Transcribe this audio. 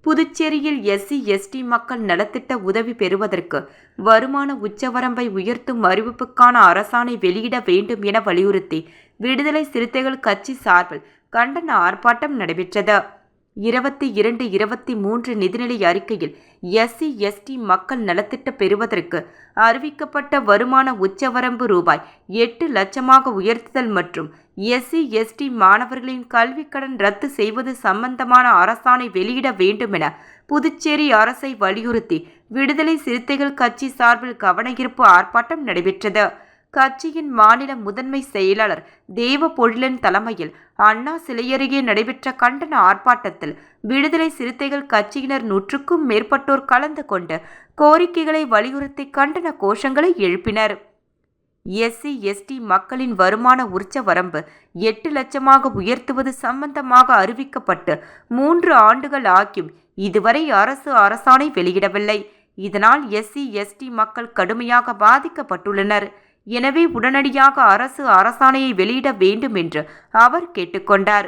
புதுச்சேரியில் SC/ST மக்கள் நலத்திட்ட உதவி பெறுவதற்கு வருமான உச்சவரம்பை உயர்த்தும் அறிவிப்புக்கான அரசாணை வெளியிட வேண்டும் என வலியுறுத்தி விடுதலை சிறுத்தைகள் கட்சி சார்பில் கண்டன ஆர்ப்பாட்டம் நடைபெற்றது. 22-23 நிதிநிலை அறிக்கையில் SC/ST மக்கள் நலத்திட்ட பெறுவதற்கு அறிவிக்கப்பட்ட வருமான உச்சவரம்பு ரூபாய் 8 லட்சமாக உயர்த்துதல் மற்றும் SC/ST மாணவர்களின் கல்விக்கடன் ரத்து செய்வது சம்பந்தமான அரசாணை வெளியிட வேண்டும் என புதுச்சேரி அரசை வலியுறுத்தி விடுதலை சிறுத்தைகள் கட்சி சார்பில் கவனஈர்ப்பு ஆர்ப்பாட்டம் நடைபெற்றது. கட்சியின் மாநில முதன்மை செயலாளர் தேவபொழிலன் தலைமையில் அண்ணா சிலை அருகே நடைபெற்ற கண்டன ஆர்ப்பாட்டத்தில் விடுதலை சிறுத்தைகள் கட்சியினர் 100க்கும் மேற்பட்டோர் கலந்து கொண்டு கோரிக்கைகளை வலியுறுத்தி கண்டன கோஷங்களை எழுப்பினர். SC/ST மக்களின் வருமான உச்சவரம்பு 8 லட்சமாக உயர்த்துவது சம்பந்தமாக அறிவிக்கப்பட்டு 3 ஆண்டுகள் ஆகியும் இதுவரை அரசு அரசாணை வெளியிடவில்லை. இதனால் SC/ST மக்கள் கடுமையாக பாதிக்கப்பட்டுள்ளனர். எனவே உடனடியாக அரசு அரசாணையை வெளியிட வேண்டும் என்று அவர் கேட்டுக்கொண்டார்.